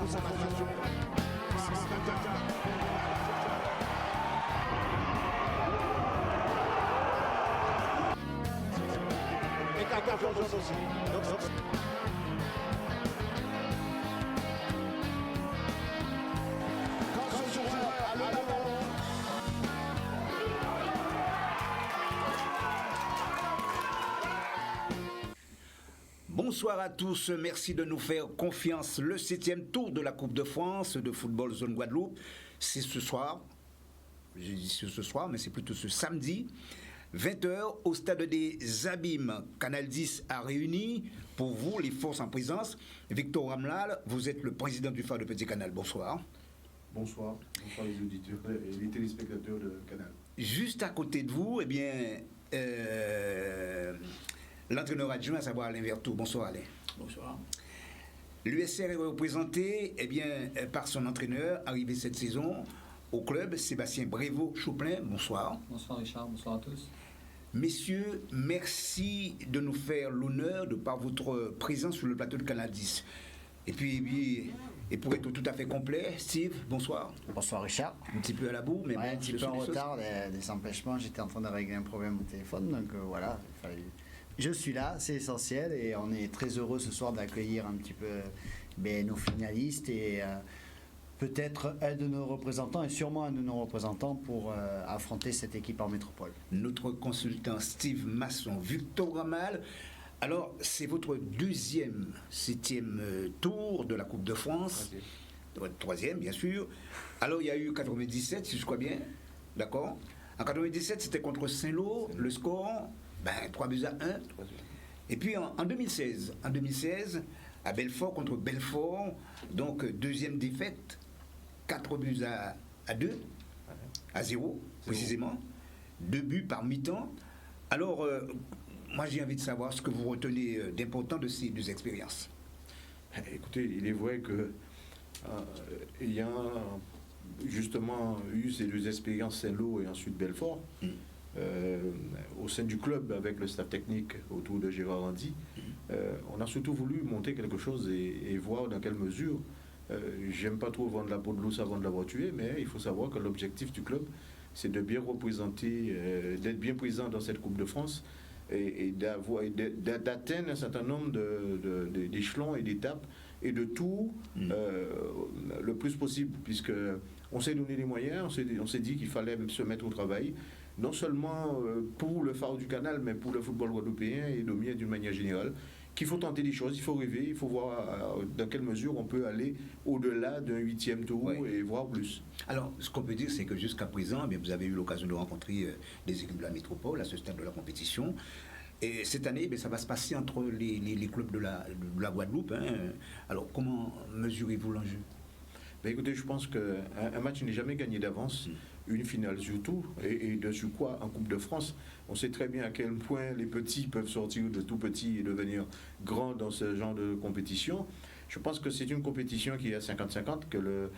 concentration. Et Carter aussi. Quand ce joueur a le ballon. Bonsoir à tous, merci de nous faire confiance. Le 7e tour de la Coupe de France de football zone Guadeloupe, c'est ce soir, je dis ce soir, mais c'est plutôt ce samedi, 20h au stade des Abîmes. Canal 10 a réuni pour vous les forces en présence. Victor Ramlal, vous êtes le président du phare de Petit Canal, bonsoir. Bonsoir, bonsoir les auditeurs et les téléspectateurs de Canal. Juste à côté de vous, eh bien, l'entraîneur adjoint, à savoir Alain Vertou. Bonsoir Alain. Bonsoir. L'USR est représenté par son entraîneur, arrivé cette saison au club, Sébastien Brévaux-Chouplin. Bonsoir. Bonsoir Richard, bonsoir à tous. Messieurs, merci de nous faire l'honneur de par votre présence sur le plateau de Canal 10. Et puis, et pour être tout à fait complet, Steve, bonsoir. Bonsoir Richard. Un petit peu à la bourre, mais ouais, bon, un petit peu en retard, des empêchements. J'étais en train de régler un problème au téléphone, donc voilà. Je suis là, c'est essentiel, et on est très heureux ce soir d'accueillir un petit peu nos finalistes et peut-être un de nos représentants, et sûrement un de nos représentants pour affronter cette équipe en métropole. Notre consultant Steve Masson, Victor Ramal. Alors, c'est votre 7e tour de la Coupe de France. Troisième, bien sûr. Alors, il y a eu 97, si je crois bien. D'accord. En 97, c'était contre Saint-Lô, le score, 3-1. Et puis en 2016, à Belfort contre Belfort, donc deuxième défaite, 4-2, à 0, précisément. 2 buts par mi-temps. Alors, moi j'ai envie de savoir ce que vous retenez d'important de ces deux expériences. Écoutez, il est vrai que il y a justement eu ces deux expériences, Saint-Lô et ensuite Belfort, au sein du club avec le staff technique autour de Gérard Randy. On a surtout voulu monter quelque chose et voir dans quelle mesure. J'aime pas trop vendre la peau de l'ours avant de l'avoir tué, mais il faut savoir que l'objectif du club, c'est de bien représenter, d'être bien présent dans cette Coupe de France et d'atteindre un certain nombre d'échelons et d'étapes et de tout le plus possible, puisque on s'est donné les moyens, on s'est dit qu'il fallait se mettre au travail, non seulement pour le phare du Canal, mais pour le football guadeloupéen et le mien d'une manière générale, qu'il faut tenter des choses, il faut rêver, il faut voir dans quelle mesure on peut aller au-delà d'un 8e tour et voir plus. Alors, ce qu'on peut dire, c'est que jusqu'à présent, vous avez eu l'occasion de rencontrer des équipes de la métropole à ce stade de la compétition. Et cette année, ça va se passer entre les clubs de la Guadeloupe. Alors, comment mesurez-vous l'enjeu ? Écoutez, je pense qu'un match n'est jamais gagné d'avance, une finale surtout, et de sur quoi en Coupe de France, on sait très bien à quel point les petits peuvent sortir de tout petits et devenir grands dans ce genre de compétition. Je pense que c'est une compétition qui est à 50-50, que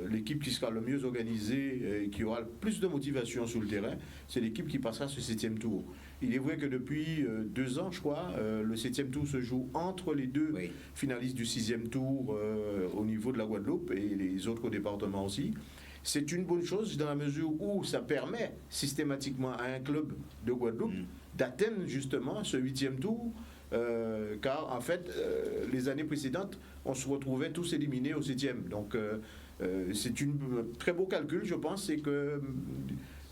l'équipe qui sera le mieux organisée et qui aura le plus de motivation sur le terrain, c'est l'équipe qui passera ce 7e tour. Il est vrai que depuis 2 ans, je crois, le 7e tour se joue entre les deux finalistes du 6e tour au niveau de la Guadeloupe et les autres départements aussi. C'est une bonne chose dans la mesure où ça permet systématiquement à un club de Guadeloupe d'atteindre justement ce 8e tour. Car en fait, les années précédentes, on se retrouvait tous éliminés au 7e. Donc c'est un très beau calcul, je pense, c'est que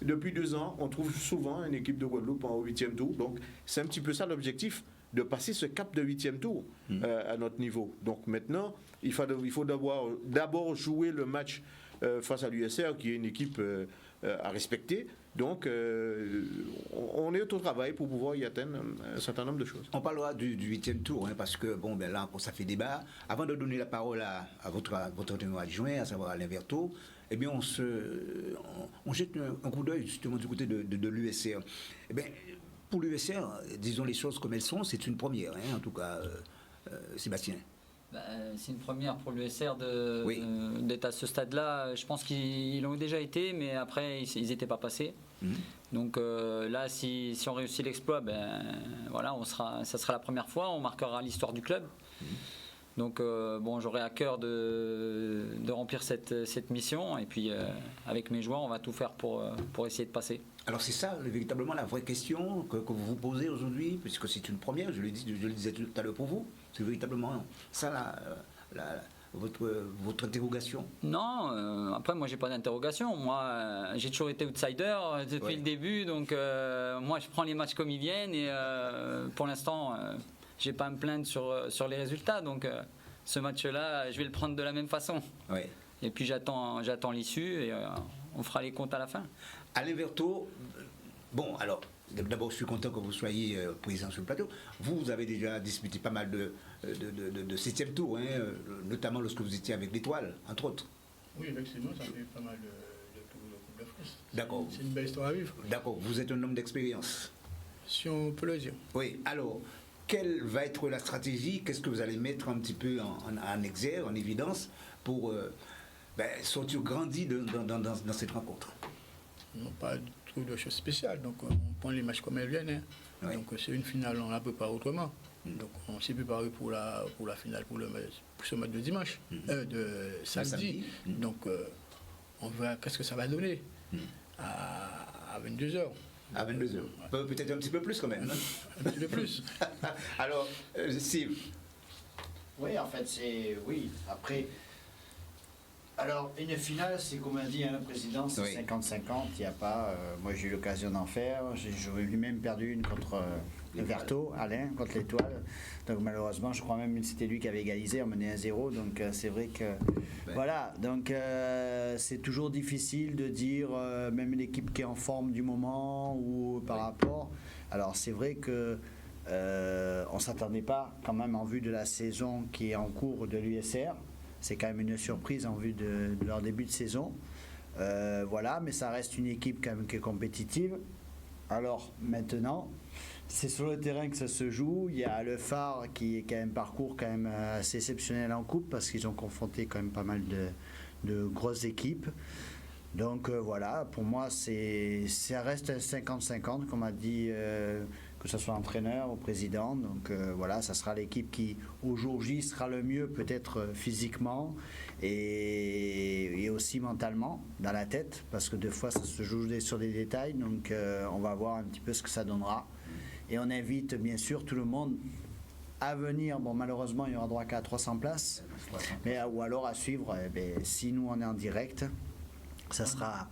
depuis 2 ans, on trouve souvent une équipe de Guadeloupe en 8e tour. Donc c'est un petit peu ça l'objectif, de passer ce cap de 8e tour à notre niveau. Donc maintenant, il faut d'abord jouer le match face à l'USR, qui est une équipe à respecter. Donc, on est au travail pour pouvoir y atteindre un certain nombre de choses. On parlera du 8e tour, parce que, là, ça fait débat. Avant de donner la parole à votre entraîneur adjoint, à savoir Alain Vertot, on jette un coup d'œil, justement, du côté de l'USR. Pour l'USR, disons les choses comme elles sont, c'est une première, en tout cas, Sébastien. C'est une première pour l'USR d'être à ce stade-là. Je pense qu'ils l'ont déjà été, mais après, ils n'étaient pas passés. Donc là, si on réussit l'exploit, ça sera la première fois. On marquera l'histoire du club. Donc bon, j'aurai à cœur de remplir cette mission et puis avec mes joueurs, on va tout faire pour essayer de passer. Alors c'est ça véritablement la vraie question que vous vous posez aujourd'hui, puisque c'est une première, je le disais tout à l'heure pour vous, c'est véritablement ça votre interrogation? Non, après moi j'ai pas d'interrogation. Moi j'ai toujours été outsider depuis le début, donc moi je prends les matchs comme ils viennent et pour l'instant j'ai pas à me plaindre sur les résultats. Donc ce match-là, je vais le prendre de la même façon. Ouais. Et puis j'attends l'issue et on fera les comptes à la fin. Alain Vertot, bon alors d'abord je suis content que vous soyez présent sur le plateau. Vous avez déjà disputé pas mal de 7e tour, hein, notamment lorsque vous étiez avec l'Étoile, entre autres. Oui, effectivement, ça fait pas mal de tours de Coupe de France. D'accord. C'est une belle histoire à vivre, D'accord, vous êtes un homme d'expérience. si on peut le dire. Oui, alors, quelle va être la stratégie? Qu'est-ce que vous allez mettre un petit peu en exergue, en évidence, pour sortir grandi dans cette rencontre? Non, pas du tout de choses spéciales. Donc, on prend les matchs comme elles viennent. Hein. Oui. Donc, c'est une finale, on la prépare autrement. Donc, on s'est préparé pour la finale, pour ce match de dimanche, de samedi. Donc, on verra qu'est-ce que ça va donner à 22h. À 22h. Peut-être un petit peu plus quand même. Hein? Un petit peu plus. Alors, Steve. Oui, en fait, oui, après... Alors, une finale, c'est comme a dit le président, c'est 50-50, il n'y a pas... moi, j'ai eu l'occasion d'en faire, j'aurais lui-même perdu une contre Vertot, Alain, contre l'Étoile. Donc, malheureusement, je crois même que c'était lui qui avait égalisé, on menait 1-0, donc c'est vrai que... Voilà, donc c'est toujours difficile de dire, même l'équipe qui est en forme du moment ou par rapport... Alors, c'est vrai que... on ne s'attendait pas, quand même, en vue de la saison qui est en cours de l'USR. C'est quand même une surprise en vue de leur début de saison. Voilà, mais ça reste une équipe quand même qui est compétitive. Alors maintenant, c'est sur le terrain que ça se joue. Il y a le Phare qui est quand même parcours quand même assez exceptionnel en coupe parce qu'ils ont confronté quand même pas mal de grosses équipes. Donc voilà, pour moi, ça reste un 50-50, comme a dit, que ce soit entraîneur ou président. Donc voilà, ça sera l'équipe qui, au jour J, sera le mieux, peut-être physiquement et aussi mentalement, dans la tête, parce que des fois, ça se joue sur des détails. Donc on va voir un petit peu ce que ça donnera. Et on invite, bien sûr, tout le monde à venir. Bon, malheureusement, il y aura droit qu'à 300 places, mais, ou alors à suivre, si nous, on est en direct. Ça sera,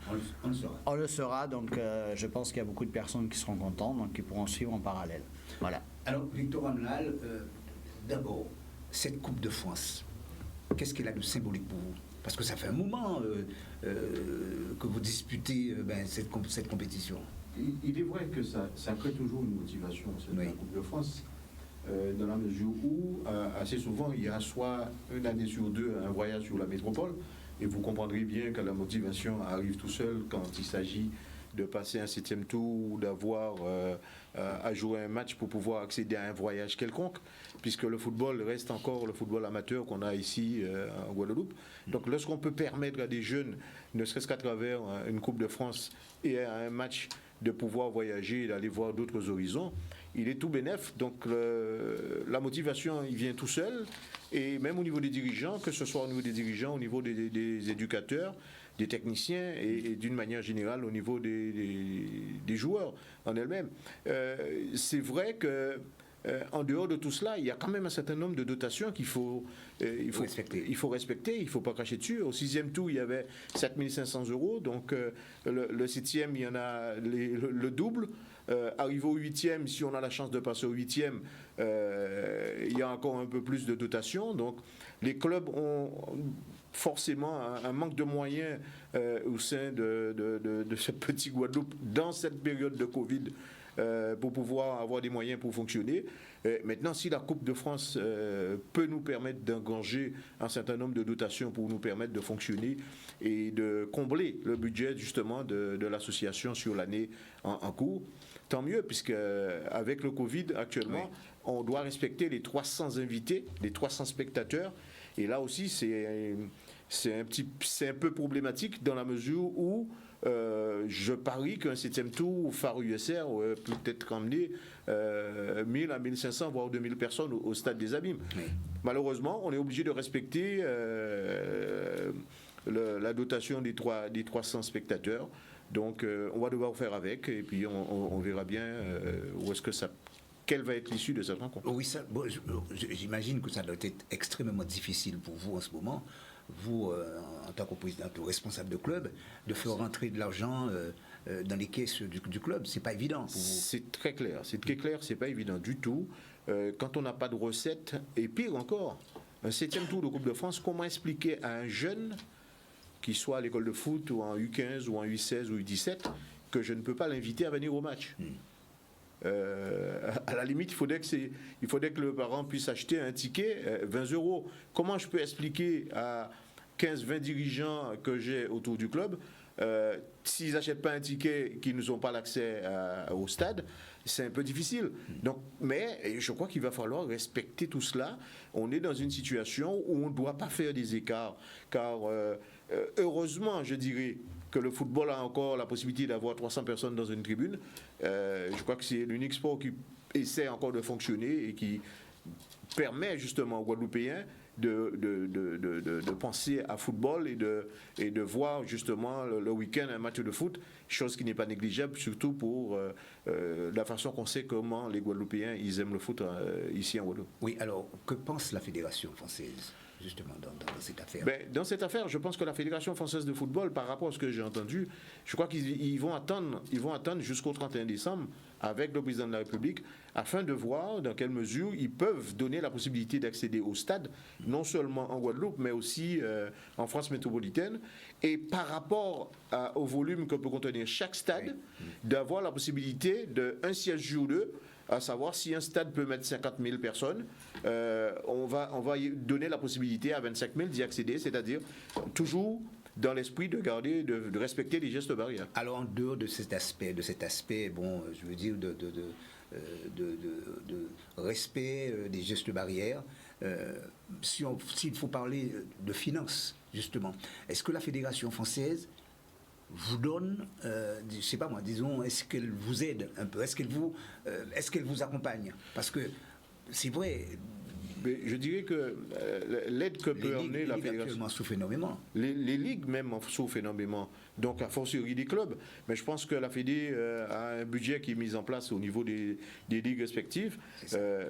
on le sera, donc je pense qu'il y a beaucoup de personnes qui seront contentes, donc qui pourront suivre en parallèle. Voilà. Alors, Victor Ramelal, d'abord, cette Coupe de France, qu'est-ce qu'elle a de symbolique pour vous? Parce que ça fait un moment que vous disputez cette compétition. Il est vrai que ça crée toujours une motivation, la Coupe de France, dans la mesure où, assez souvent, il y a soit une année sur deux un voyage sur la métropole. Et vous comprendrez bien que la motivation arrive tout seul quand il s'agit de passer un 7e tour ou d'avoir à jouer un match pour pouvoir accéder à un voyage quelconque, puisque le football reste encore le football amateur qu'on a ici en Guadeloupe. Donc lorsqu'on peut permettre à des jeunes, ne serait-ce qu'à travers une Coupe de France et à un match, de pouvoir voyager et d'aller voir d'autres horizons, il est tout bénef. Donc la motivation, il vient tout seul. Et même au niveau des dirigeants, que ce soit au niveau des dirigeants, au niveau des éducateurs, des techniciens et d'une manière générale au niveau des joueurs en elles-mêmes. C'est vrai que en dehors de tout cela, il y a quand même un certain nombre de dotations qu'il faut respecter. Il ne faut pas cracher dessus. Au 6e tour, il y avait 7 500 €. Donc le 7e, il y en a le double. Arrivé au 8e, si on a la chance de passer au 8e, il y a encore un peu plus de dotation. Donc les clubs ont forcément un manque de moyens au sein de ce petit Guadeloupe dans cette période de Covid pour pouvoir avoir des moyens pour fonctionner. Maintenant, si la Coupe de France peut nous permettre d'engranger un certain nombre de dotations pour nous permettre de fonctionner et de combler le budget justement de l'association sur l'année en cours, tant mieux, puisque avec le Covid actuellement, on doit respecter les 300 invités, les 300 spectateurs. Et là aussi, c'est un peu problématique dans la mesure où je parie qu'un 7e tour, phare USR, peut peut-être emmener 1000 à 1500, voire 2000 personnes au stade des Abîmes. Oui. Malheureusement, on est obligé de respecter la dotation des 300 spectateurs. Donc, on va devoir faire avec, et puis on verra bien où est-ce que ça... Quelle va être l'issue de cette rencontre? Oui, j'imagine que ça doit être extrêmement difficile pour vous en ce moment, vous, en tant que président ou responsable de club, de faire rentrer de l'argent dans les caisses du club. C'est pas évident pour vous. C'est très clair, c'est pas évident du tout. Quand on n'a pas de recettes, et pire encore, un 7e tour de Coupe de France, comment expliquer à un jeune, qui soit à l'école de foot, ou en U15, ou en U16, ou U17, que je ne peux pas l'inviter à venir au match? À la limite, il faudrait que le parent puisse acheter un ticket 20 €. Comment je peux expliquer à 15-20 dirigeants que j'ai autour du club, s'ils n'achètent pas un ticket, qu'ils n'ont pas l'accès au stade? C'est un peu difficile. Donc, mais je crois qu'il va falloir respecter tout cela. On est dans une situation où on ne doit pas faire des écarts, car heureusement, je dirais, que le football a encore la possibilité d'avoir 300 personnes dans une tribune. Je crois que c'est l'unique sport qui essaie encore de fonctionner et qui permet justement aux Guadeloupéens de penser à football et de voir justement le week-end un match de foot, chose qui n'est pas négligeable, surtout pour la façon qu'on sait comment les Guadeloupéens ils aiment le foot ici en Guadeloupe. Oui, alors que pense la Fédération française justement dans cette affaire? Dans cette affaire, je pense que la Fédération française de football, par rapport à ce que j'ai entendu, je crois qu'ils vont attendre jusqu'au 31 décembre avec le président de la République afin de voir dans quelle mesure ils peuvent donner la possibilité d'accéder au stade, non seulement en Guadeloupe, mais aussi en France métropolitaine. Et par rapport au volume que peut contenir chaque stade, d'avoir la possibilité d'un siège sur deux, à savoir si un stade peut mettre 50 000 personnes, on va y donner la possibilité à 25 000 d'y accéder, c'est-à-dire toujours dans l'esprit de garder, de respecter les gestes barrières. Alors en dehors de cet aspect, bon, je veux dire de respect des gestes barrières, s'il faut parler de finances justement, est-ce que la Fédération française vous donne, je sais pas moi, disons, est-ce qu'elle vous aide un peu, est-ce qu'elle vous accompagne? Parce que c'est vrai. Mais je dirais que l'aide que peut emmener la fédération actuellement souffrent énormément. Les ligues même souffrent énormément. Donc à fortiori des clubs. Mais je pense que la Fédé a un budget qui est mis en place au niveau des ligues respectives.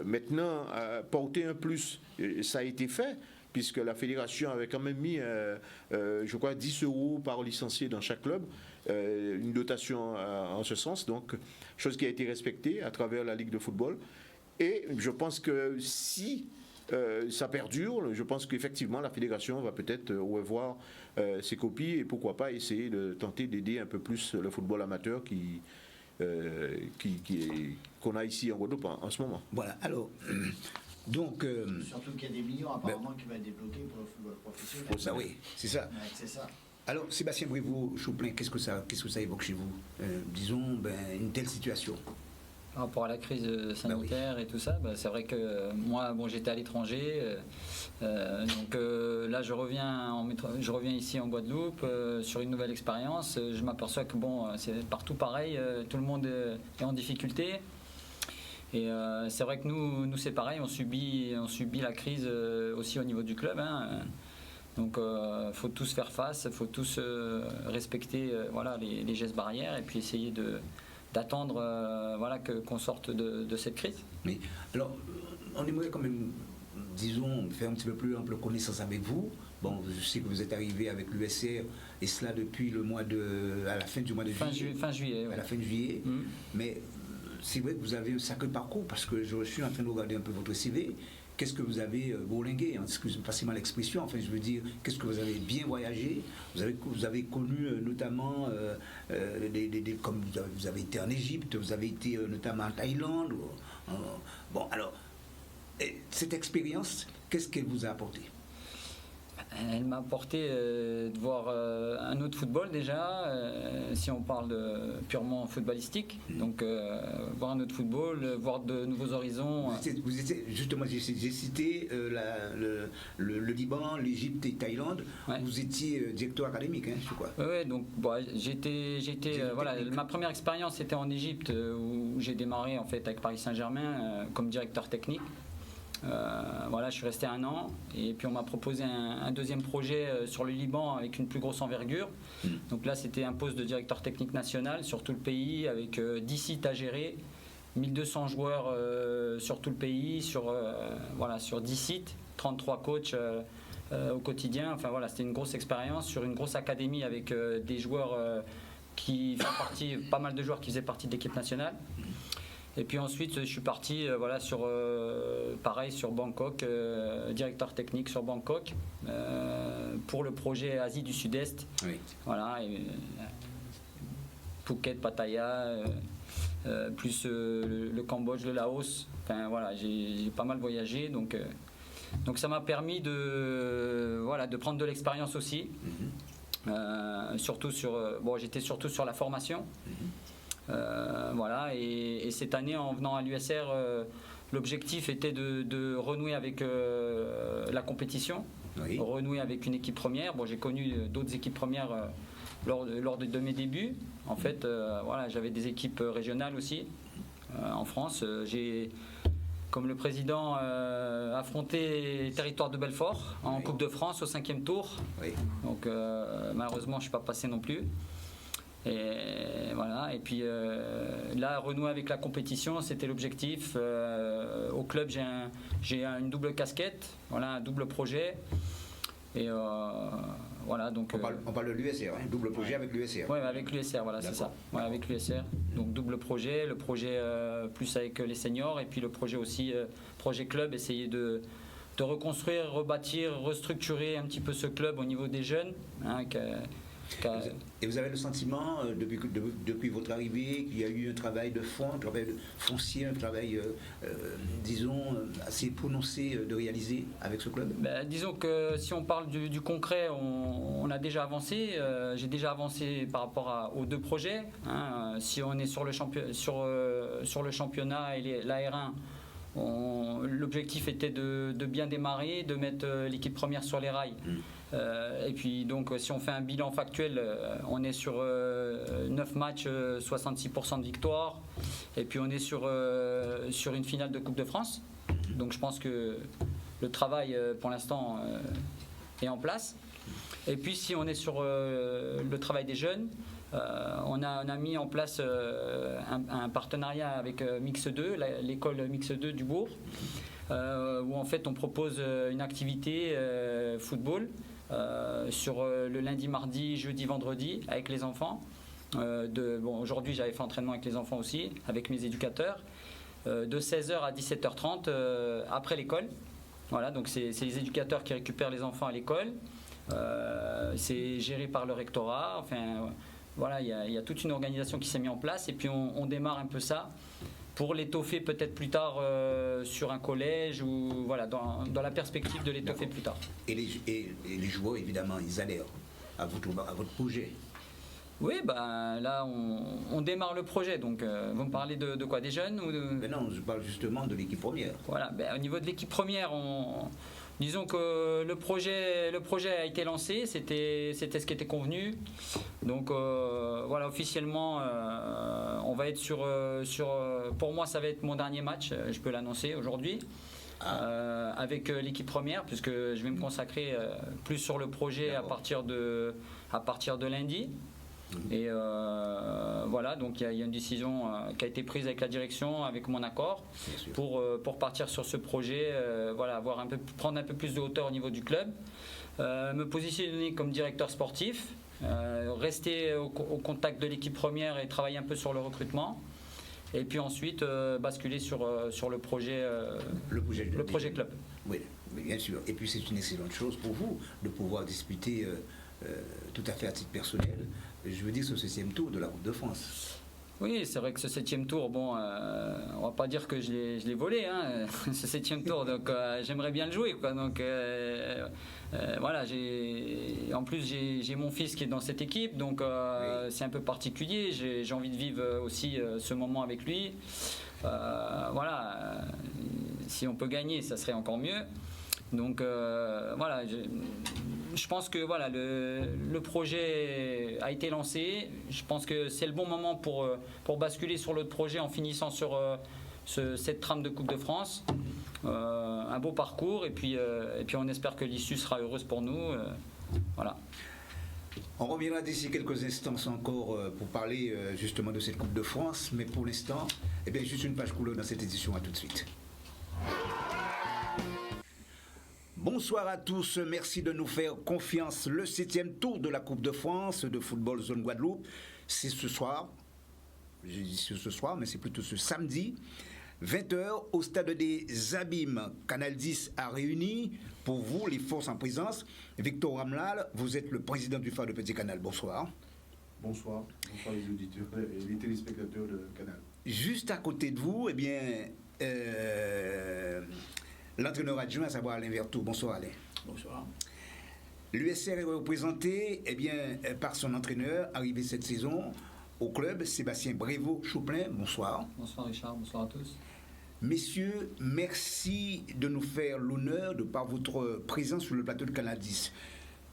Maintenant, porter un plus, ça a été fait, puisque la fédération avait quand même mis, je crois, 10 € par licencié dans chaque club, une dotation en ce sens, donc chose qui a été respectée à travers la Ligue de football. Et je pense que si ça perdure, je pense qu'effectivement la fédération va peut-être revoir ses copies et pourquoi pas essayer de tenter d'aider un peu plus le football amateur qu'on a ici en Guadeloupe en ce moment. Voilà, alors... Donc, surtout qu'il y a des millions apparemment qui vont être débloqués pour le football professionnel. Ça, oui, c'est ça. Ouais, c'est ça. Alors, Sébastien Brivoux-Chouplin, qu'est-ce que ça évoque chez vous? Disons, une telle situation. Par rapport à la crise sanitaire et tout ça, c'est vrai que moi, j'étais à l'étranger, donc là je reviens ici en Guadeloupe sur une nouvelle expérience. Je m'aperçois que c'est partout pareil, tout le monde est en difficulté. Et c'est vrai que nous c'est pareil, on subit la crise aussi au niveau du club. Donc faut tous faire face, faut tous respecter les gestes barrières et puis essayer d'attendre qu'on sorte de cette crise. Mais alors, on aimerait quand même, disons, faire un petit peu plus ample connaissance avec vous. Bon, je sais que vous êtes arrivé avec l'USR, et cela depuis à la fin du mois de juillet. Fin juillet. À la fin de juillet. Mais c'est vrai que vous avez un sacré parcours, parce que je suis en train de regarder un peu votre CV. Qu'est-ce que vous avez bourlingué, excusez-moi, passez-moi l'expression, enfin je veux dire, qu'est-ce que vous avez bien voyagé, vous avez connu notamment, comme vous avez été en Égypte, vous avez été notamment en Thaïlande. Bon, alors, cette expérience, qu'est-ce qu'elle vous a apporté? Elle m'a apporté de voir un autre football déjà, si on parle purement footballistique. Donc voir un autre football, voir de nouveaux horizons. Justement, j'ai cité le Liban, l'Égypte et Thaïlande. Ouais. Vous étiez directeur académique, hein, je crois. Oui, donc voilà, ma première expérience était en Égypte où j'ai démarré en fait avec Paris Saint-Germain comme directeur technique. Voilà, je suis resté 1 an et puis on m'a proposé un deuxième projet sur le Liban avec une plus grosse envergure. Donc là, c'était un poste de directeur technique national sur tout le pays avec 10 sites à gérer, 1200 joueurs sur tout le pays, sur 10 sites, 33 coachs au quotidien. Enfin voilà, c'était une grosse expérience sur une grosse académie avec des joueurs qui font partie, pas mal de joueurs qui faisaient partie de l'équipe nationale. Et puis ensuite, je suis parti pareil sur Bangkok, directeur technique sur Bangkok, pour le projet Asie du Sud-Est. Oui. Voilà, Phuket, Pattaya, plus le Cambodge, le Laos. Enfin voilà, j'ai pas mal voyagé, donc ça m'a permis de prendre de l'expérience aussi. J'étais surtout sur la formation. Voilà, et cette année en venant à l'USR, l'objectif était de renouer avec la compétition, Oui. renouer avec une équipe première. Bon, j'ai connu d'autres équipes premières lors de mes débuts. En fait, j'avais des équipes régionales aussi en France. J'ai, comme le président, affronté les territoires de Belfort en Oui. Coupe de France au 5e tour. Oui. Donc malheureusement, je ne suis pas passé non plus. Et voilà, et puis là, renouer avec la compétition, c'était l'objectif. Au club, j'ai une double casquette, voilà, un double projet. Et voilà, donc. On parle de l'USR, hein, double projet avec l'USR. Oui, avec l'USR, voilà, c'est ça. Ouais, avec l'USR. Donc double projet, le projet plus avec les seniors, et puis le projet aussi, projet club, essayer de reconstruire, rebâtir, restructurer un petit peu ce club au niveau des jeunes. Hein, Et vous avez le sentiment, depuis votre arrivée, qu'il y a eu un travail de fond, un travail foncier, un travail, assez prononcé de réaliser avec ce club? Disons que si on parle du concret, on a déjà avancé. J'ai déjà avancé par rapport aux 2 projets. Hein. Si on est sur le championnat et la R1, l'objectif était de bien démarrer, de mettre l'équipe première sur les rails. Et puis donc si on fait un bilan factuel, on est sur 9 matchs, 66% de victoire, et puis on est sur une finale de Coupe de France. Donc je pense que le travail pour l'instant est en place. Et puis si on est sur le travail des jeunes, on a mis en place un partenariat avec Mix 2, l'école Mix 2 du Bourg, où en fait on propose une activité football sur le lundi, mardi, jeudi, vendredi avec les enfants. Aujourd'hui j'avais fait entraînement avec les enfants aussi, avec mes éducateurs, de 16h à 17h30 après l'école. Voilà, donc c'est les éducateurs qui récupèrent les enfants à l'école. C'est géré par le rectorat. Enfin, voilà, il y a toute une organisation qui s'est mise en place, et puis on démarre un peu ça pour l'étoffer peut-être plus tard sur un collège, ou voilà, dans la perspective de l'étoffer plus tard. Et les joueurs, évidemment, ils adhèrent à votre projet. Oui, là on démarre le projet. Donc vous me parlez de quoi, des jeunes ou de... Non, je parle justement de l'équipe première. Voilà, au niveau de l'équipe première, disons que le projet a été lancé, c'était ce qui était convenu. Donc voilà, officiellement, on va être sur pour moi, ça va être mon dernier match, je peux l'annoncer aujourd'hui, avec l'équipe première, puisque je vais me consacrer plus sur le projet à partir de lundi. Et voilà, donc il y a une décision qui a été prise avec la direction, avec mon accord, pour partir sur ce projet, voilà, prendre un peu plus de hauteur au niveau du club, me positionner comme directeur sportif, rester au contact de l'équipe première et travailler un peu sur le recrutement, et puis ensuite basculer sur le projet club. Oui, bien sûr. Et puis c'est une excellente chose pour vous de pouvoir disputer tout à fait à titre personnel, je veux dire, ce 6e tour de la Coupe de France. Oui, c'est vrai que ce 7e tour, bon, on va pas dire que je l'ai volé, hein, ce 7e tour, donc j'aimerais bien le jouer, quoi. Donc voilà, en plus j'ai mon fils qui est dans cette équipe, donc c'est un peu particulier. J'ai envie de vivre aussi ce moment avec lui. Voilà, si on peut gagner, ça serait encore mieux. Donc voilà, je pense que voilà, le projet a été lancé. Je pense que c'est le bon moment pour basculer sur l'autre projet en finissant sur cette trame de Coupe de France. Un beau parcours et puis on espère que l'issue sera heureuse pour nous. Voilà. On reviendra d'ici quelques instants encore pour parler justement de cette Coupe de France, mais pour l'instant, eh bien, juste une page couleur dans cette édition. À tout de suite. Bonsoir à tous, merci de nous faire confiance. Le 7e tour de la Coupe de France de football zone Guadeloupe, c'est ce soir, je dis ce soir, mais c'est plutôt ce samedi, 20h au stade des Abîmes. Canal 10 a réuni pour vous les forces en présence. Victor Ramlal, vous êtes le président du phare de Petit Canal, bonsoir. Bonsoir, bonsoir les auditeurs et les téléspectateurs de Canal. Juste à côté de vous, eh bien... l'entraîneur adjoint, à savoir Alain Vertou. Bonsoir Alain. Bonsoir. L'USR est représenté par son entraîneur, arrivé cette saison au club, Sébastien Brévaux-Chouplin. Bonsoir. Bonsoir Richard, bonsoir à tous. Messieurs, merci de nous faire l'honneur de par votre présence sur le plateau de Canal 10.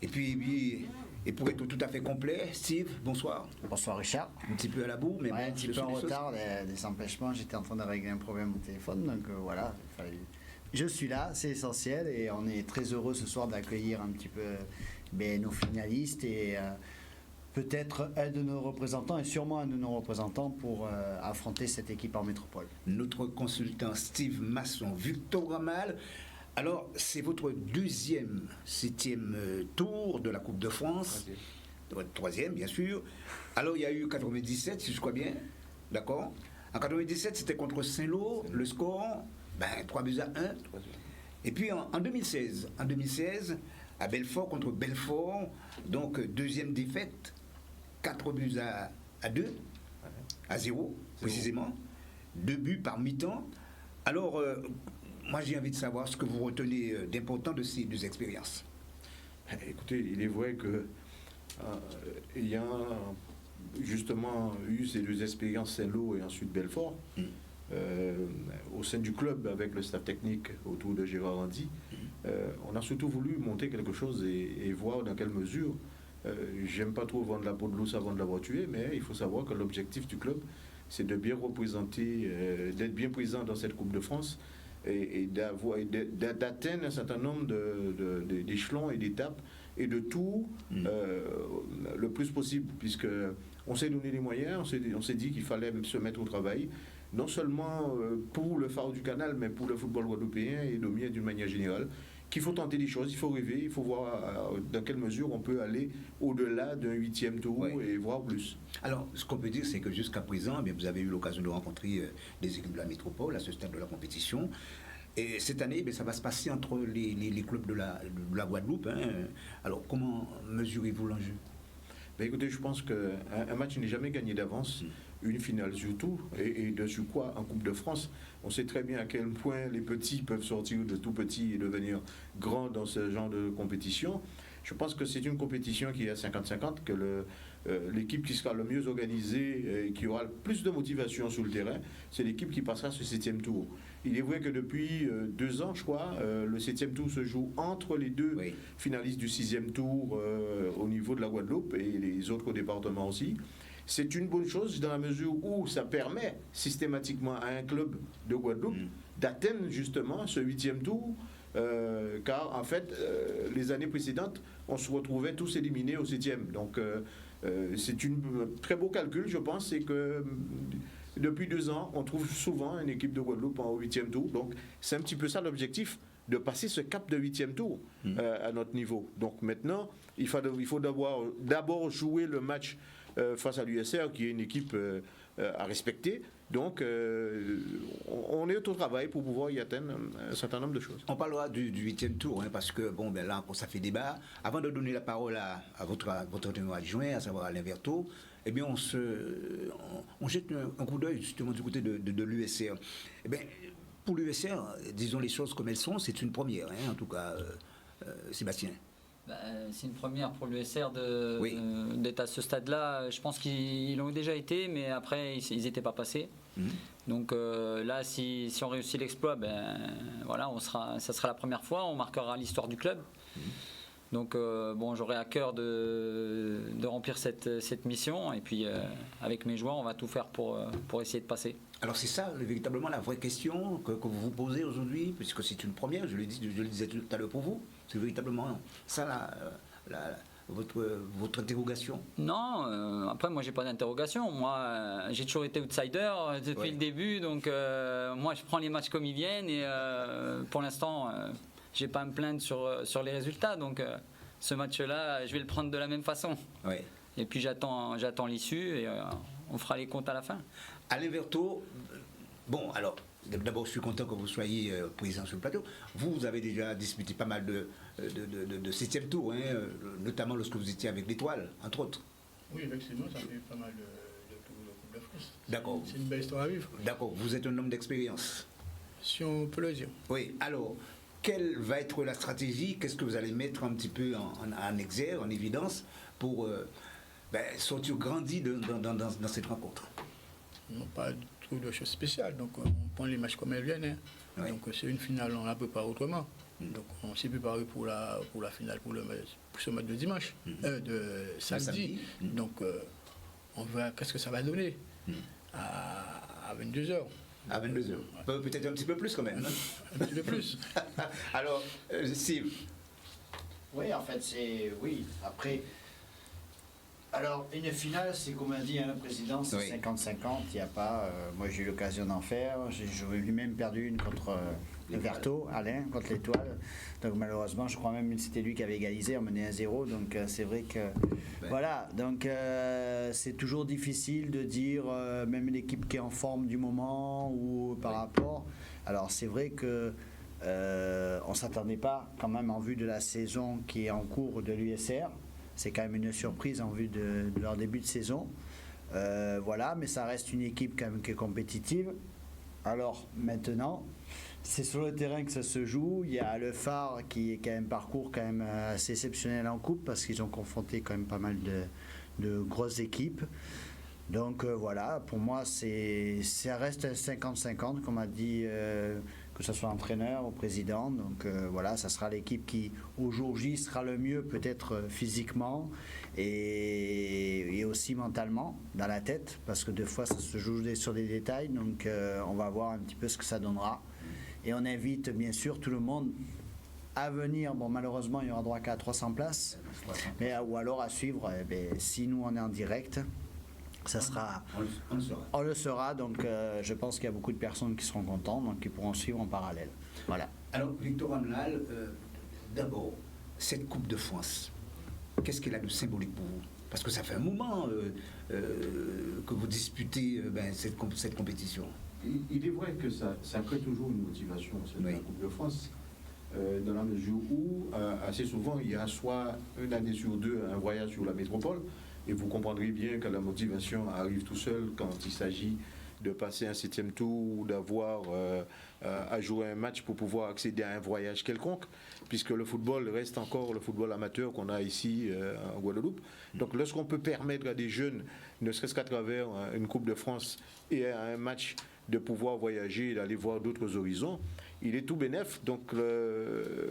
Et puis, et pour être tout à fait complet, Steve, bonsoir. Bonsoir Richard. Un petit peu à la bourre, mais Ouais, bon, un petit peu en retard, des empêchements. J'étais en train de régler un problème au téléphone, donc voilà. Je suis là, c'est essentiel, et on est très heureux ce soir d'accueillir un petit peu nos finalistes et peut-être un de nos représentants, et sûrement un de nos représentants pour affronter cette équipe en métropole. Notre consultant Steve Masson, Victor Ramal. Alors, c'est votre 7e tour de la Coupe de France. Votre 3e, bien sûr. Alors, il y a eu 97, si je crois bien. D'accord. En 97, c'était contre Saint-Lô, le score, 3-1. Et puis en 2016, à Belfort contre Belfort, donc 2e défaite, 4-2, à 0, précisément. 2 buts par mi-temps. Alors, moi j'ai envie de savoir ce que vous retenez d'important de ces 2 expériences. Écoutez, il est vrai que il y a justement eu ces 2 expériences, Saint-Lô et ensuite Belfort. Au sein du club, avec le staff technique autour de Gérard Randy, on a surtout voulu monter quelque chose et voir dans quelle mesure. J'aime pas trop vendre la peau de l'ours avant de l'avoir tué, mais il faut savoir que l'objectif du club, c'est de bien représenter, d'être bien présent dans cette Coupe de France et d'atteindre un certain nombre d'échelons et d'étapes et de tout le plus possible, puisque on s'est donné les moyens, on s'est dit qu'il fallait se mettre au travail, non seulement pour le phare du Canal, mais pour le football guadeloupéen et le mien d'une manière générale, qu'il faut tenter des choses, il faut rêver, il faut voir dans quelle mesure on peut aller au-delà d'un 8e tour et voir plus. Alors, ce qu'on peut dire, c'est que jusqu'à présent, vous avez eu l'occasion de rencontrer des équipes de la métropole à ce stade de la compétition. Et cette année, ça va se passer entre les clubs de la Guadeloupe. Alors, comment mesurez-vous l'enjeu ? Écoutez, je pense qu'un match n'est jamais gagné d'avance. Une finale surtout, et dessus quoi, en Coupe de France, on sait très bien à quel point les petits peuvent sortir de tout petits et devenir grands dans ce genre de compétition. Je pense que c'est une compétition qui est à 50-50, que l'équipe qui sera le mieux organisée et qui aura le plus de motivation sur le terrain, c'est l'équipe qui passera ce 7e tour. Il est vrai que depuis 2 ans, je crois, le 7e tour se joue entre les 2 finalistes du 6e tour au niveau de la Guadeloupe et les autres départements aussi. C'est une bonne chose dans la mesure où ça permet systématiquement à un club de Guadeloupe d'atteindre justement ce 8e tour, car en fait, les années précédentes, on se retrouvait tous éliminés au 7e. Donc c'est un très beau calcul, je pense, c'est que depuis 2 ans, on trouve souvent une équipe de Guadeloupe en 8e tour. Donc c'est un petit peu ça l'objectif, de passer ce cap de 8e tour à notre niveau. Donc maintenant, il faut d'abord jouer le match face à l'USR, qui est une équipe à respecter, Donc, on est au travail pour pouvoir y atteindre un certain nombre de choses. On parlera du 8e tour, hein, parce que, bon, ben là, ça fait débat. Avant de donner la parole à votre témoin adjoint, à savoir Alain Verteau, eh bien, on jette un coup d'œil justement du côté de l'USR. Eh bien, pour l'USR, disons les choses comme elles sont, c'est une première, hein, en tout cas, Sébastien. C'est une première pour l'USR Oui. d'être à ce stade-là. Je pense qu'ils l'ont déjà été, mais après, ils n'étaient pas passés. Donc là, si on réussit l'exploit, voilà, ça sera la première fois, on marquera l'histoire du club. Donc bon, j'aurai à cœur de remplir cette mission, et puis avec mes joueurs, on va tout faire pour essayer de passer. Alors c'est ça, véritablement, la vraie question que vous vous posez aujourd'hui, puisque c'est une première, je le disais tout à l'heure pour vous, c'est véritablement ça votre interrogation? Non, après moi j'ai pas d'interrogation. Moi j'ai toujours été outsider depuis le début, donc moi je prends les matchs comme ils viennent, et pour l'instant j'ai pas à me plaindre sur les résultats, donc ce match-là je vais le prendre de la même façon. Ouais. Et puis j'attends l'issue, et on fera les comptes à la fin. Alain Verteau, bon alors d'abord je suis content que vous soyez présent sur le plateau. Vous avez déjà disputé pas mal de 7e tour, hein, notamment lorsque vous étiez avec l'Étoile, entre autres. Oui, effectivement, ça fait pas mal de tours de Coupe de France. D'accord. C'est une belle histoire à vivre, D'accord, vous êtes un homme d'expérience. si on peut le dire. Oui, alors, quelle va être la stratégie? Qu'est-ce que vous allez mettre un petit peu en exergue, en évidence, pour sortir grandi dans cette rencontre? Non, pas trop de choses spéciales. Donc, on prend les matchs comme elles viennent. Hein. Oui. Donc, c'est une finale, on ne la prépare autrement. Donc, on s'est préparé pour la finale, pour ce match de dimanche, de samedi. Donc, on verra qu'est-ce que ça va donner à 22h. À 22h. Peut-être un petit peu plus quand même. Un petit peu plus. Alors, Steve. Oui, en fait, oui. Après, alors, une finale, c'est comme a dit le président, c'est 50-50. Il n'y a pas. Moi, j'ai eu l'occasion d'en faire. J'ai lui-même perdu une contre le Verteau, Alain, contre l'Étoile. Donc, malheureusement, je crois même que c'était lui qui avait égalisé, on menait 1-0. Donc, c'est vrai que. Voilà. Donc, c'est toujours difficile de dire, même l'équipe qui est en forme du moment ou par rapport. Alors, c'est vrai que. On ne s'attendait pas, quand même, en vue de la saison qui est en cours de l'USR. C'est quand même une surprise en vue de leur début de saison. Voilà, mais ça reste une équipe quand même qui est compétitive. Alors maintenant, c'est sur le terrain que ça se joue. Il y a le Phare qui est quand même parcours quand même assez exceptionnel en coupe, parce qu'ils ont confronté quand même pas mal de grosses équipes. Donc voilà, pour moi, ça reste 50-50, comme a dit, que ce soit entraîneur ou président. Donc voilà, ça sera l'équipe qui, au jour J, sera le mieux, peut-être physiquement et aussi mentalement, dans la tête, parce que des fois, ça se joue sur des détails. Donc on va voir un petit peu ce que ça donnera. Et on invite, bien sûr, tout le monde à venir. Bon, malheureusement, il y aura droit qu'à 300 places, mais, ou alors à suivre, si nous, on est en direct. Ça sera, on le sera, donc je pense qu'il y a beaucoup de personnes qui seront contentes, donc qui pourront suivre en parallèle. Voilà. Alors, Victor Ramelal, d'abord, cette Coupe de France, qu'est-ce qu'elle a de symbolique pour vous? Parce que ça fait un moment que vous disputez cette compétition. Il est vrai que ça crée toujours une motivation, la Coupe de France, dans la mesure où, assez souvent, il y a soit une année sur deux un voyage sur la métropole. Et vous comprendrez bien que la motivation arrive tout seul quand il s'agit de passer un 7e tour ou d'avoir à jouer un match pour pouvoir accéder à un voyage quelconque, puisque le football reste encore le football amateur qu'on a ici en Guadeloupe. Donc lorsqu'on peut permettre à des jeunes, ne serait-ce qu'à travers une Coupe de France et à un match, de pouvoir voyager et d'aller voir d'autres horizons, il est tout bénef. Donc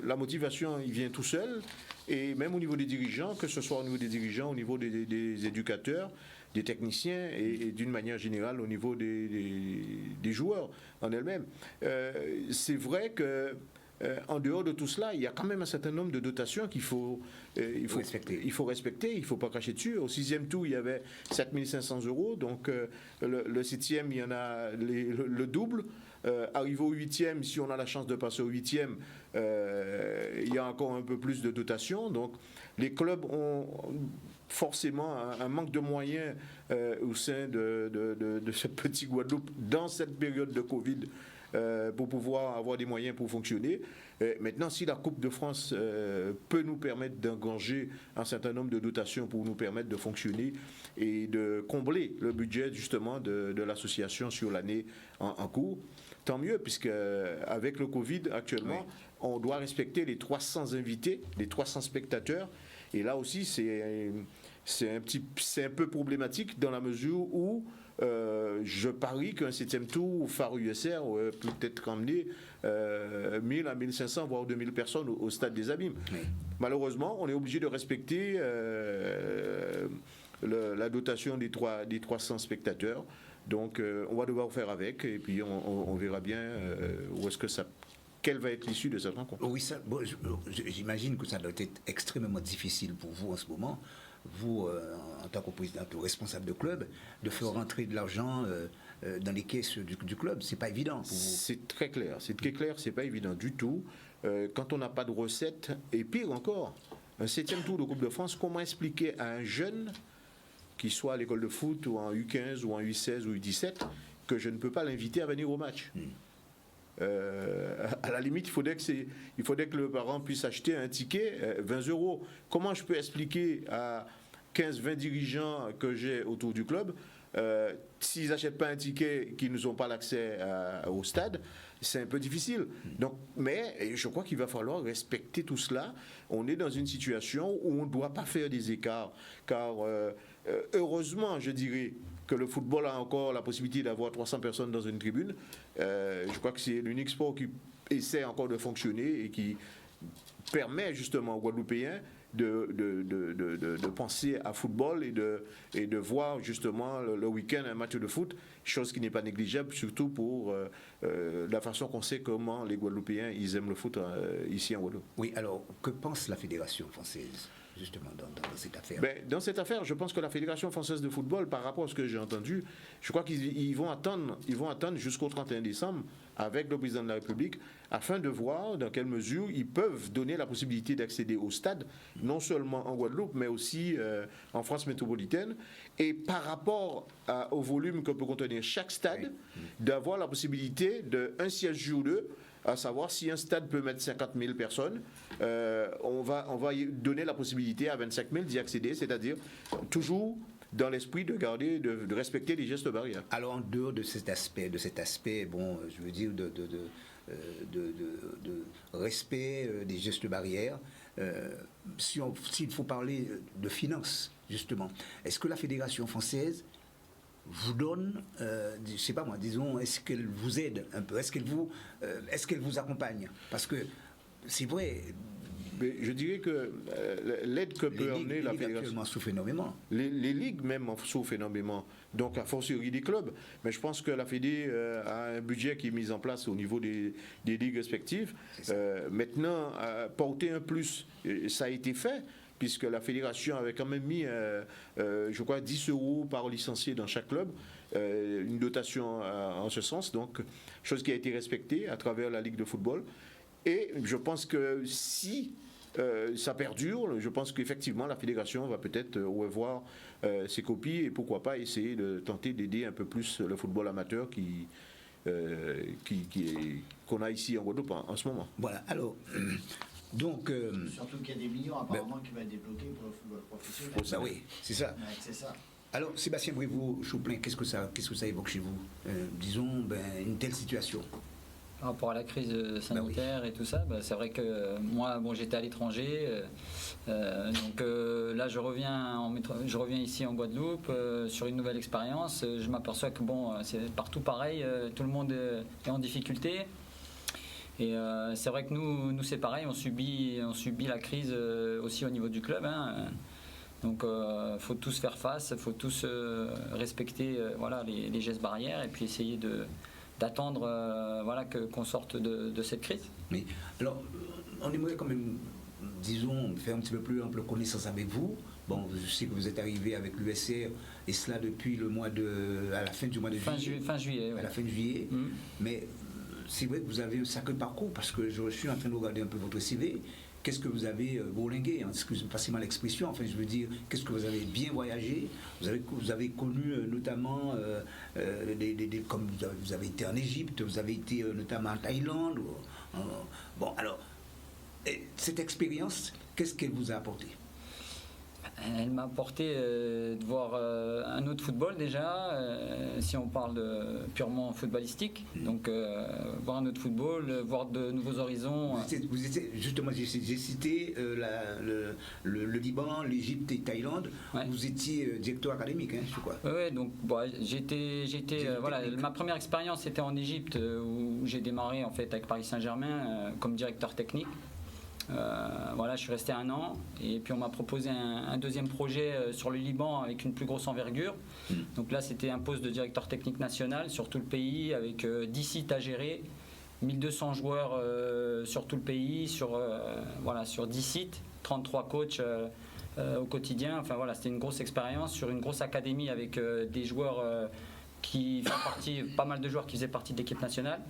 la motivation, il vient tout seul. Et même au niveau des dirigeants, que ce soit au niveau des dirigeants, au niveau des éducateurs, des techniciens et d'une manière générale au niveau des joueurs en elles-mêmes. C'est vrai que en dehors de tout cela, il y a quand même un certain nombre de dotations qu'il faut respecter. Il ne faut pas cracher dessus. Au 6e tour, il y avait 7 500 €. Donc le 7e, il y en a le double. arrivé au 8e, si on a la chance de passer au 8e, il y a encore un peu plus de dotation. Donc les clubs ont forcément un manque de moyens au sein de ce petit Guadeloupe dans cette période de Covid pour pouvoir avoir des moyens pour fonctionner. Maintenant, si la Coupe de France peut nous permettre d'engranger un certain nombre de dotations pour nous permettre de fonctionner et de combler le budget justement de l'association sur l'année en cours, tant mieux, puisque avec le Covid actuellement, on doit respecter les 300 invités, les 300 spectateurs. Et là aussi, c'est un peu problématique dans la mesure où je parie qu'un 7e tour Phare USR peut peut-être emmener 1000 à 1500 voire 2000 personnes au stade des Abîmes. Oui. Malheureusement, on est obligé de respecter la dotation des 300 spectateurs. Donc on va devoir faire avec et puis on verra bien où est-ce que ça... Quelle va être l'issue de cette rencontre? Oui, j'imagine que ça doit être extrêmement difficile pour vous en ce moment, vous, en tant que président ou responsable de club, de faire rentrer de l'argent dans les caisses du club. C'est pas évident pour vous. C'est très clair, c'est pas évident du tout. Quand on n'a pas de recettes, et pire encore, un 7e tour de Coupe de France, comment expliquer à un jeune, qui soit à l'école de foot, ou en U15, ou en U16, ou U17, que je ne peux pas l'inviter à venir au match? À la limite, il faudrait que le parent puisse acheter un ticket 20 €. Comment je peux expliquer à 15-20 dirigeants que j'ai autour du club, s'ils n'achètent pas un ticket, qu'ils n'ont pas l'accès au stade? C'est un peu difficile. Donc, mais je crois qu'il va falloir respecter tout cela. On est dans une situation où on ne doit pas faire des écarts, car heureusement, je dirais, que le football a encore la possibilité d'avoir 300 personnes dans une tribune. Je crois que c'est l'unique sport qui essaie encore de fonctionner et qui permet justement aux Guadeloupéens de penser à football et de voir justement le week-end un match de foot, chose qui n'est pas négligeable, surtout pour la façon qu'on sait comment les Guadeloupéens ils aiment le foot ici en Guadeloupe. Oui, alors que pense la Fédération française justement dans cette affaire? Dans cette affaire, je pense que la Fédération française de football, par rapport à ce que j'ai entendu, je crois qu'ils vont attendre jusqu'au 31 décembre avec le président de la République afin de voir dans quelle mesure ils peuvent donner la possibilité d'accéder au stade, non seulement en Guadeloupe, mais aussi en France métropolitaine. Et par rapport au volume que peut contenir chaque stade, d'avoir la possibilité d'un siège sur deux, à savoir si un stade peut mettre 50 000 personnes, on va y donner la possibilité à 25 000 d'y accéder, c'est-à-dire toujours dans l'esprit de garder, de respecter les gestes barrières. Alors en dehors de cet aspect, bon, je veux dire de respect des gestes barrières, s'il faut parler de finances justement, est-ce que la Fédération française vous donne, je sais pas moi, disons, est-ce qu'elle vous aide un peu, est-ce qu'elle vous accompagne? Parce que c'est vrai. Mais je dirais que l'aide que peut emmener la fédération actuellement souffrent énormément. Les ligues même souffrent énormément. Donc à fortiori des clubs. Mais je pense que la Fédé a un budget qui est mis en place au niveau des ligues respectives. Maintenant, porter un plus, ça a été fait, puisque la fédération avait quand même mis, je crois, 10 € par licencié dans chaque club, une dotation en ce sens, donc chose qui a été respectée à travers la Ligue de football. Et je pense que si ça perdure, je pense qu'effectivement la fédération va peut-être revoir ses copies et pourquoi pas essayer de tenter d'aider un peu plus le football amateur qu'on a ici en Guadeloupe en ce moment. Voilà, alors... Donc, surtout qu'il y a des millions apparemment qui vont être débloqués pour le football professionnel. Ça, oui, c'est ça. Ouais, c'est ça. Alors, Sébastien Brivoux-Chouplin, qu'est-ce que ça évoque chez vous? Disons, une telle situation. Par rapport à la crise sanitaire et tout ça, c'est vrai que moi, j'étais à l'étranger, donc là je reviens ici en Guadeloupe sur une nouvelle expérience. Je m'aperçois que c'est partout pareil, tout le monde est en difficulté. Et c'est vrai que nous c'est pareil, on subit la crise aussi au niveau du club. Donc faut tous faire face, faut tous respecter les gestes barrières et puis essayer d'attendre qu'on sorte de cette crise. Mais alors, on aimerait quand même, disons, faire un petit peu plus ample connaissance avec vous. Bon, je sais que vous êtes arrivé avec l'USR et cela depuis à la fin du mois de juillet. Fin juillet. À la fin de juillet. Mais c'est vrai que vous avez un sacré parcours parce que je suis en train de regarder un peu votre CV. Qu'est-ce que vous avez bourlingué, excusez-moi, passez-moi l'expression, enfin je veux dire, qu'est-ce que vous avez bien voyagé, vous avez connu notamment, comme vous avez été en Égypte, vous avez été notamment en Thaïlande. Bon, alors, cette expérience, qu'est-ce qu'elle vous a apporté? Elle m'a apporté de voir un autre football déjà, si on parle purement footballistique. Donc voir un autre football, voir de nouveaux horizons. Justement, j'ai cité le Liban, l'Égypte et Thaïlande. Ouais. Vous étiez directeur académique, hein, je crois. Oui, donc bon, voilà, ma première expérience était en Égypte où j'ai démarré en fait avec Paris Saint-Germain comme directeur technique. Voilà, je suis resté 1 an et puis on m'a proposé un deuxième projet sur le Liban avec une plus grosse envergure. Donc là, c'était un poste de directeur technique national sur tout le pays avec 10 sites à gérer, 1200 joueurs sur tout le pays, sur 10 sites, 33 coachs au quotidien. Enfin voilà, c'était une grosse expérience sur une grosse académie avec des joueurs qui font partie, pas mal de joueurs qui faisaient partie de l'équipe nationale.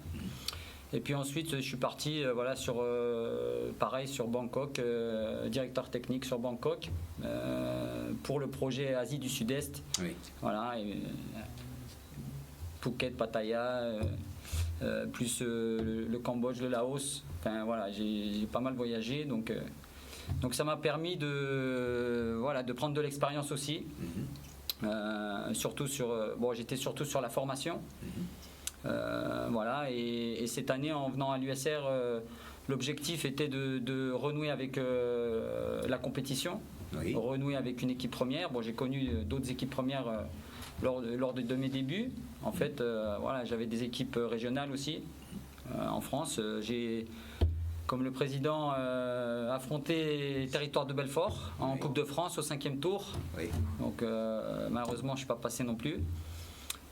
Et puis ensuite, je suis parti pareil sur Bangkok, directeur technique sur Bangkok, pour le projet Asie du Sud-Est. Oui. Voilà, Phuket, Pattaya, plus le Cambodge, le Laos. Enfin voilà, j'ai pas mal voyagé, donc ça m'a permis de prendre de l'expérience aussi. J'étais surtout sur la formation. Voilà, et cette année en venant à l'USR, l'objectif était de renouer avec la compétition, oui. Renouer avec une équipe première. Bon, j'ai connu d'autres équipes premières lors de mes débuts. En fait, voilà, j'avais des équipes régionales aussi en France. J'ai, comme le président, affronté les territoires de Belfort en oui. Coupe de France au 5e tour. Oui. Donc malheureusement, je ne suis pas passé non plus.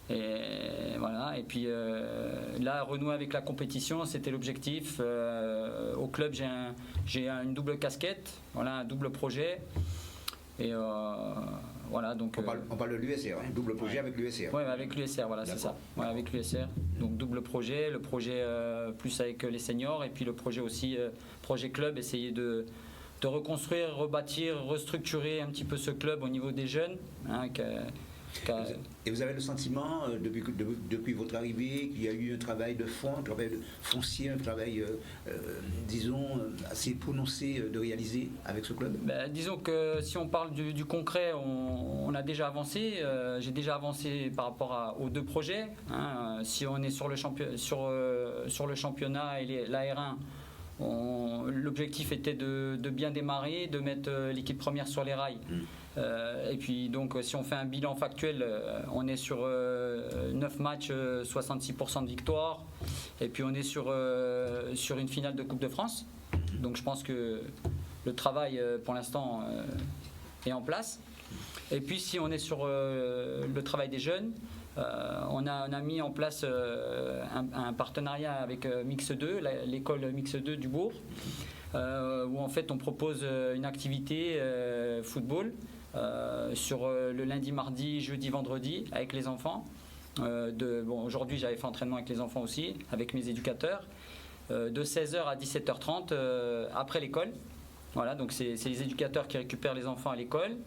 Et voilà, et puis là, renouer avec la compétition, c'était l'objectif. Au club, j'ai une double casquette, voilà, un double projet. Et voilà, donc. On parle de l'USR, hein, double projet, ouais. Avec l'USR. Oui, avec l'USR, voilà, c'est ça. Ouais, avec l'USR. Donc double projet, le projet plus avec les seniors, et puis le projet aussi, projet club, essayer de reconstruire, rebâtir, restructurer un petit peu ce club au niveau des jeunes. Hein, Et vous avez le sentiment, depuis votre arrivée, qu'il y a eu un travail de fond, un travail foncier, un travail, disons, assez prononcé de réaliser avec ce club? Disons que si on parle du concret, on a déjà avancé. J'ai déjà avancé par rapport aux 2 projets. Hein. Si on est sur le championnat et la R1, l'objectif était de bien démarrer, de mettre l'équipe première sur les rails. Et puis donc si on fait un bilan factuel, on est sur 9 matchs, 66% de victoire, et puis on est sur une finale de Coupe de France. Donc je pense que le travail pour l'instant est en place. Et puis si on est sur le travail des jeunes, on a mis en place un partenariat avec Mix 2, l'école Mix 2 du Bourg, où en fait on propose une activité football sur le lundi, mardi, jeudi, vendredi avec les enfants. Aujourd'hui j'avais fait entraînement avec les enfants aussi, avec mes éducateurs, de 16h à 17h30 après l'école. Voilà, donc c'est les éducateurs qui récupèrent les enfants à l'école.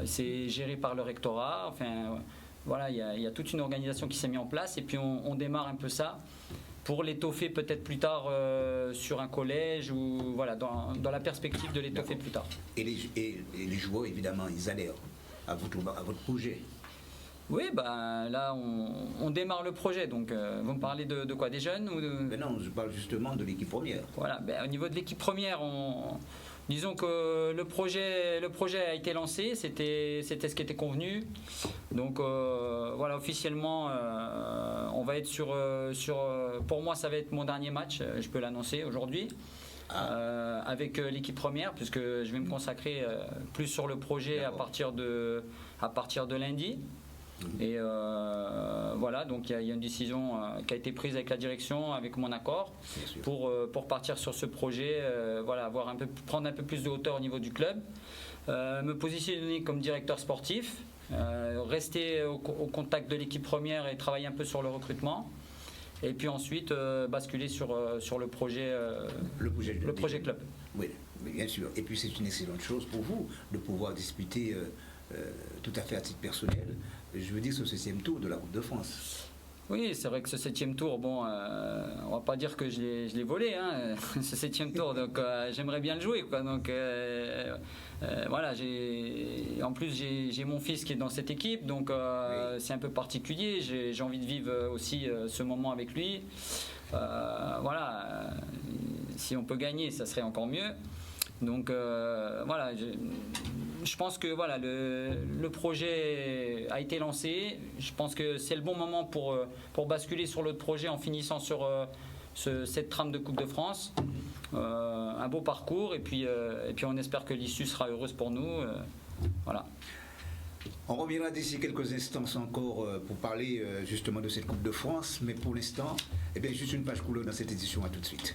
C'est géré par le rectorat. Enfin, voilà, il y a toute une organisation qui s'est mise en place, et puis on démarre un peu ça pour l'étoffer peut-être plus tard sur un collège, ou voilà, dans la perspective de l'étoffer plus tard. Et les joueurs, évidemment, ils adhèrent à votre projet? Oui, là on démarre le projet, donc vous me parlez de quoi, des jeunes ou de... Non, je parle justement de l'équipe première. Voilà, au niveau de l'équipe première, disons que le projet a été lancé, c'était ce qui était convenu. Donc voilà, officiellement, on va être sur pour moi, ça va être mon dernier match, je peux l'annoncer aujourd'hui, avec l'équipe première, puisque je vais me consacrer plus sur le projet à partir de lundi. Et voilà, donc il y a une décision qui a été prise avec la direction, avec mon accord, pour partir sur ce projet, voilà, prendre un peu plus de hauteur au niveau du club, me positionner comme directeur sportif, rester au contact de l'équipe première et travailler un peu sur le recrutement. Et puis ensuite basculer sur le projet club. Oui, mais bien sûr. Et puis c'est une excellente chose pour vous de pouvoir disputer tout à fait à titre personnel, je veux dire, ce 7e tour de la Coupe de France. Oui, c'est vrai que ce 7e tour, bon, on va pas dire que je l'ai volé, hein, ce 7e tour, donc j'aimerais bien le jouer, quoi. Donc voilà, en plus j'ai mon fils qui est dans cette équipe, donc oui. C'est un peu particulier. J'ai envie de vivre aussi ce moment avec lui. Voilà, si on peut gagner, ça serait encore mieux. Donc voilà, je pense que voilà, le projet a été lancé. Je pense que c'est le bon moment pour basculer sur l'autre projet en finissant sur cette trame de Coupe de France. Un beau parcours et puis on espère que l'issue sera heureuse pour nous. Voilà. On reviendra d'ici quelques instants encore pour parler justement de cette Coupe de France, mais pour l'instant, juste une page couleur dans cette édition. À tout de suite.